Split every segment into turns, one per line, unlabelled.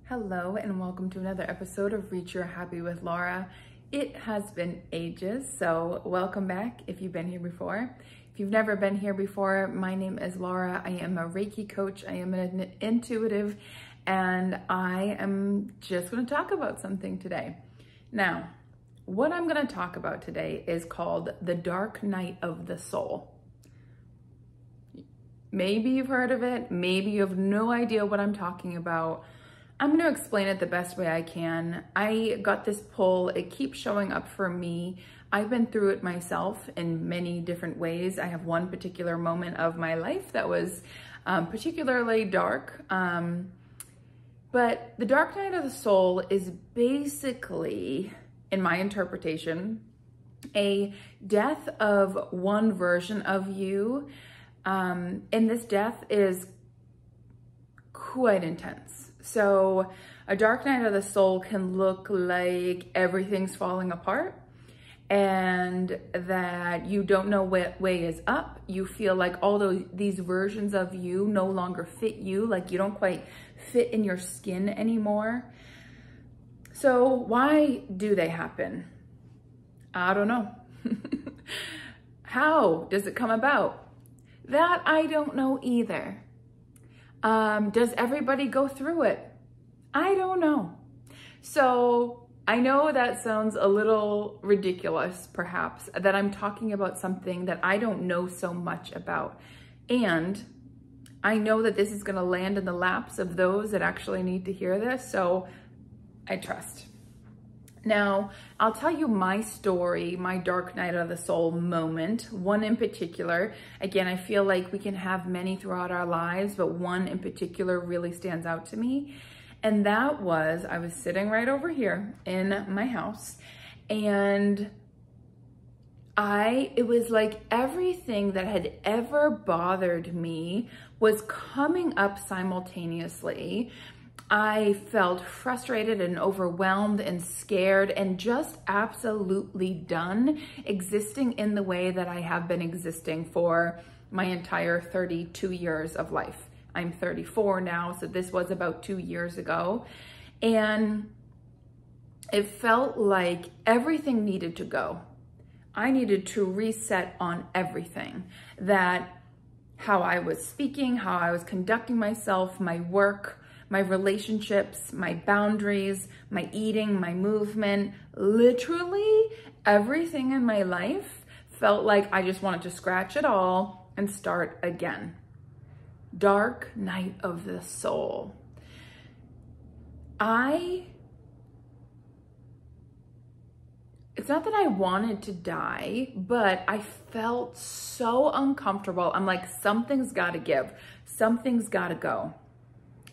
Hello and welcome to another episode of Reach Your Happy with Laura. It has been ages, so welcome back if you've been here before. If you've never been here before, my name is Laura. I am a Reiki coach. I am an intuitive, and I am just going to talk about something today. Now, what I'm going to talk about today is called the Dark Night of the Soul. Maybe you've heard of it. Maybe you have no idea what I'm talking about. I'm going to explain it the best way I can. I got this pull. It keeps showing up for me. I've been through it myself in many different ways. I have one particular moment of my life that was particularly dark. But the Dark Night of the Soul is basically, in my interpretation, a death of one version of you. And this death is quite intense. So a dark night of the soul can look like everything's falling apart and that you don't know what way is up. You feel like all these versions of you no longer fit you, like you don't quite fit in your skin anymore. So why do they happen? I don't know. How does it come about? That I don't know either. Does everybody go through it? I don't know. So I know that sounds a little ridiculous, perhaps, that I'm talking about something that I don't know so much about. And I know that this is going to land in the laps of those that actually need to hear this. So I trust. Now, I'll tell you my story, my Dark Night of the Soul moment, one in particular. Again, I feel like we can have many throughout our lives, but one in particular really stands out to me. And that was, I was sitting right over here in my house, and it was like everything that had ever bothered me was coming up simultaneously. I felt frustrated and overwhelmed and scared and just absolutely done existing in the way that I have been existing for my entire 32 years of life. I'm 34 now, so this was about 2 years ago. And it felt like everything needed to go. I needed to reset on everything. That how I was speaking, how I was conducting myself, my work, my relationships, my boundaries, my eating, my movement, literally everything in my life felt like I just wanted to scratch it all and start again. Dark Night of the Soul. It's not that I wanted to die, but I felt so uncomfortable. I'm like, something's got to give. Something's got to go.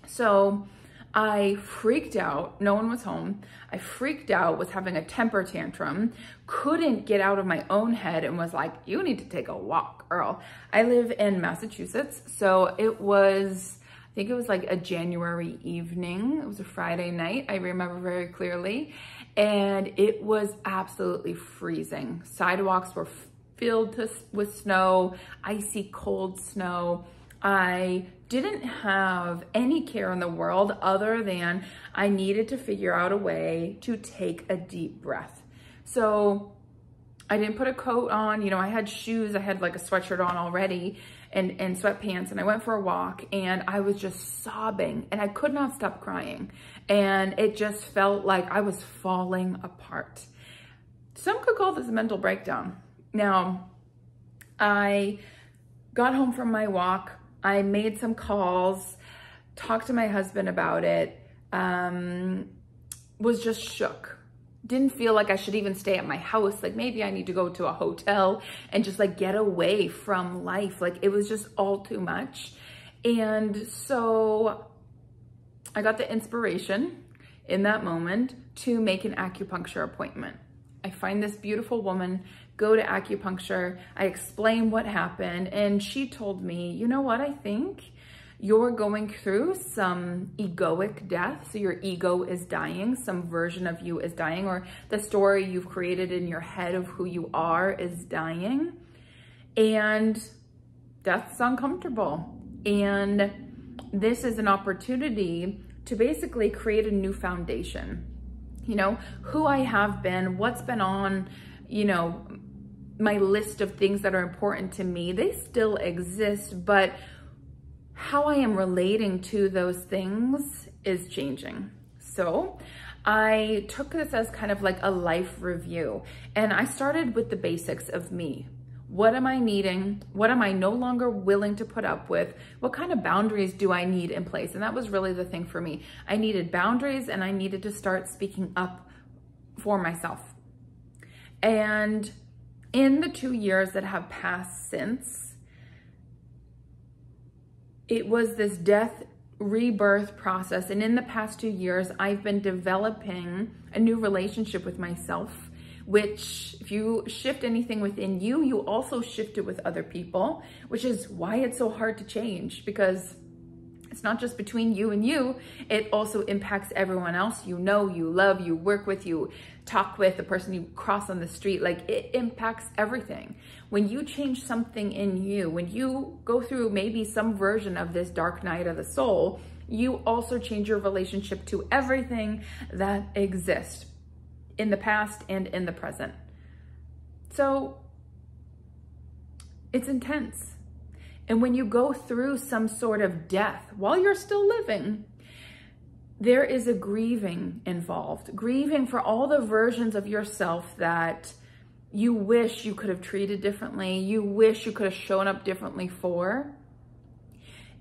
So I freaked out. No one was home. I freaked out, was having a temper tantrum, couldn't get out of my own head, and was like, you need to take a walk, girl. I live in Massachusetts. So it was, I think it was like a January evening. It was a Friday night. I remember very clearly. And it was absolutely freezing. Sidewalks were filled with snow, icy cold snow. I didn't have any care in the world other than I needed to figure out a way to take a deep breath. So I didn't put a coat on, you know, I had shoes, I had like a sweatshirt on already and sweatpants, and I went for a walk and I was just sobbing and I could not stop crying. And it just felt like I was falling apart. Some could call this a mental breakdown. Now, I got home from my walk. I made some calls, talked to my husband about it, was just shook. Didn't feel like I should even stay at my house. Like maybe I need to go to a hotel and just like get away from life. Like it was just all too much. And so I got the inspiration in that moment to make an acupuncture appointment. I find this beautiful woman, go to acupuncture. I explain what happened, and she told me, you know what, I think you're going through some egoic death. So your ego is dying, some version of you is dying, or the story you've created in your head of who you are is dying. And death's uncomfortable. And this is an opportunity to basically create a new foundation. You know, who I have been, what's been on, you know, my list of things that are important to me, they still exist, but how I am relating to those things is changing. So I took this as kind of like a life review, and I started with the basics of me. What am I needing? What am I no longer willing to put up with? What kind of boundaries do I need in place? And that was really the thing for me. I needed boundaries, and I needed to start speaking up for myself. And in the 2 years that have passed since, it was this death rebirth process. And in the past 2 years, I've been developing a new relationship with myself, which if you shift anything within you, you also shift it with other people, which is why it's so hard to change, because it's not just between you and you, it also impacts everyone else you know, you love, you work with, you talk with, the person you cross on the street. Like, it impacts everything. When you change something in you, when you go through maybe some version of this dark night of the soul, you also change your relationship to everything that exists in the past and in the present. So it's intense. And when you go through some sort of death while you're still living, there is a grieving involved. Grieving for all the versions of yourself that you wish you could have treated differently, you wish you could have shown up differently for.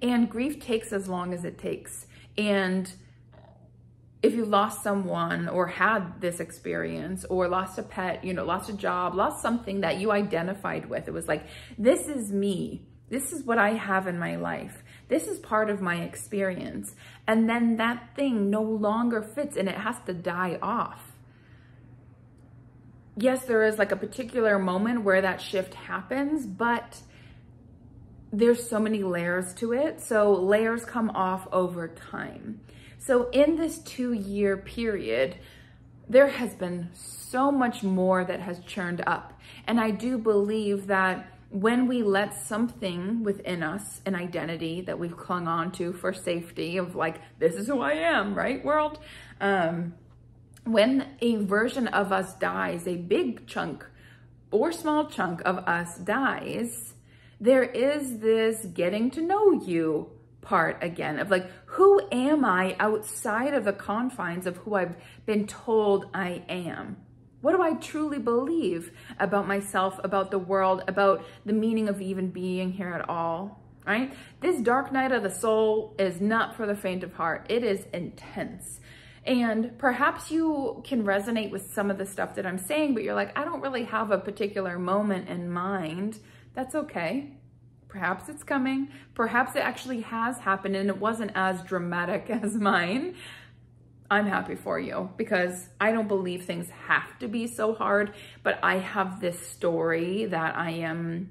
And grief takes as long as it takes. And if you lost someone or had this experience or lost a pet, you know, lost a job, lost something that you identified with, it was like, this is me. This is what I have in my life. This is part of my experience. And then that thing no longer fits and it has to die off. Yes, there is like a particular moment where that shift happens, but there's so many layers to it. So layers come off over time. So in this 2-year period, there has been so much more that has churned up. And I do believe that when we let something within us, an identity that we've clung on to for safety of like, this is who I am, right, world? When a version of us dies, a big chunk or small chunk of us dies, there is this getting to know you part again of like, who am I outside of the confines of who I've been told I am? What do I truly believe about myself, about the world, about the meaning of even being here at all, right? This dark night of the soul is not for the faint of heart. It is intense. And perhaps you can resonate with some of the stuff that I'm saying, but you're like, I don't really have a particular moment in mind. That's okay. Perhaps it's coming. Perhaps it actually has happened and it wasn't as dramatic as mine. I'm happy for you because I don't believe things have to be so hard, but I have this story that I am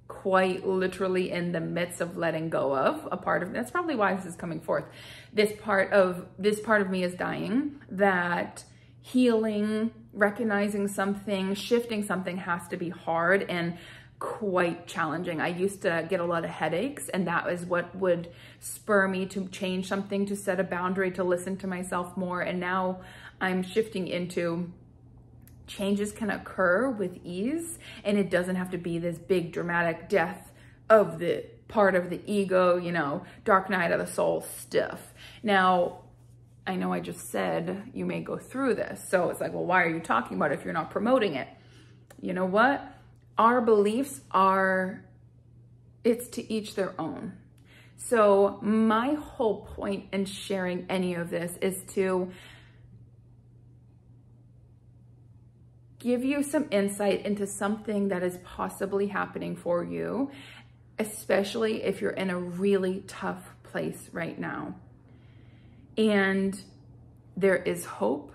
quite literally in the midst of letting go of a part of. That's probably why this is coming forth. This part of me is dying, that healing, recognizing something, shifting something has to be hard and quite challenging. I used to get a lot of headaches, and that is what would spur me to change something, to set a boundary, to listen to myself more. And now I'm shifting into changes can occur with ease, and it doesn't have to be this big dramatic death of the part of the ego, you know, dark night of the soul stuff. Now, I know I just said you may go through this, so it's like, well, why are you talking about it if you're not promoting it? You know what? Our beliefs are, it's to each their own. So my whole point in sharing any of this is to give you some insight into something that is possibly happening for you, especially if you're in a really tough place right now. And there is hope.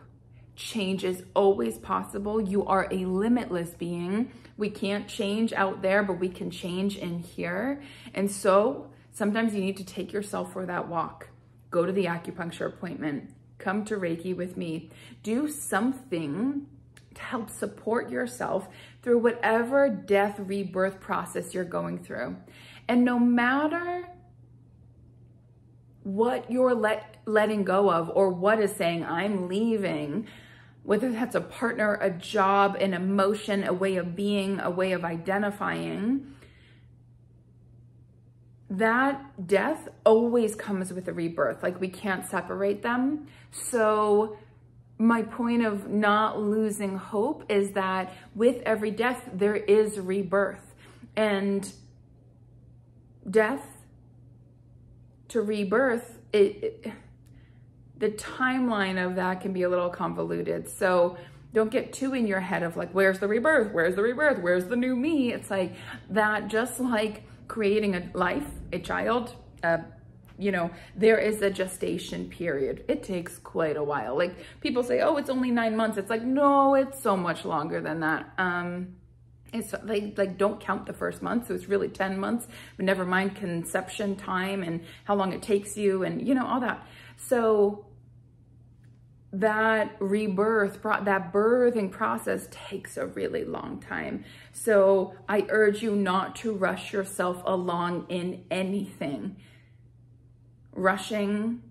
Change is always possible. You are a limitless being. We can't change out there, but we can change in here. And so sometimes you need to take yourself for that walk. Go to the acupuncture appointment. Come to Reiki with me. Do something to help support yourself through whatever death rebirth process you're going through. And no matter what you're letting go of, or what is saying, I'm leaving, whether that's a partner, a job, an emotion, a way of being, a way of identifying, that death always comes with a rebirth. Like, we can't separate them. So my point of not losing hope is that with every death, there is rebirth. And death to rebirth, the timeline of that can be a little convoluted. So don't get too in your head of like, where's the rebirth? Where's the rebirth? Where's the new me? It's like that, just like creating a life, a child, you know, there is a gestation period. It takes quite a while. Like, people say, oh, it's only 9 months. It's like, no, it's so much longer than that. It's like don't count the first month. So it's really 10 months, but never mind conception time and how long it takes you and, you know, all that. So that rebirth, that birthing process takes a really long time. So I urge you not to rush yourself along in anything. Rushing,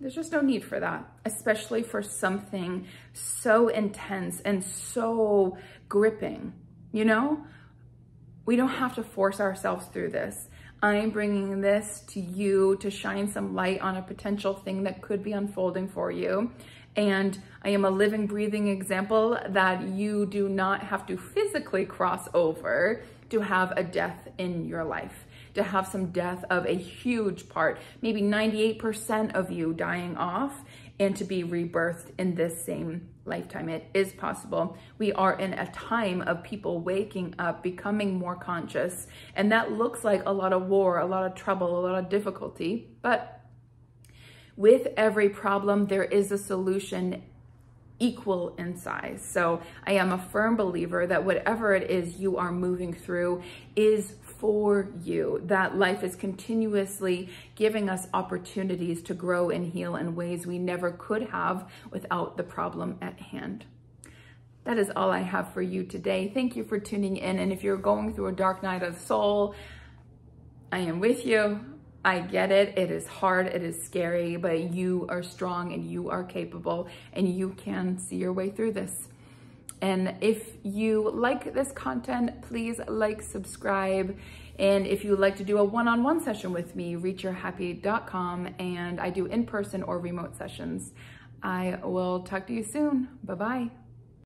there's just no need for that, especially for something so intense and so gripping, you know? We don't have to force ourselves through this. I'm bringing this to you to shine some light on a potential thing that could be unfolding for you. And I am a living, breathing example that you do not have to physically cross over to have a death in your life, to have some death of a huge part, maybe 98% of you dying off, and to be rebirthed in this same lifetime. It is possible. We are in a time of people waking up, becoming more conscious, and that looks like a lot of war, a lot of trouble, a lot of difficulty, but with every problem, there is a solution equal in size. So I am a firm believer that whatever it is you are moving through is for you, that life is continuously giving us opportunities to grow and heal in ways we never could have without the problem at hand. That is all I have for you today. Thank you for tuning in. And if you're going through a dark night of soul, I am with you. I get it. It is hard. It is scary, but you are strong and you are capable and you can see your way through this. And if you like this content, please like, subscribe. And if you'd like to do a one-on-one session with me, reachyourhappy.com, and I do in-person or remote sessions. I will talk to you soon. Bye-bye.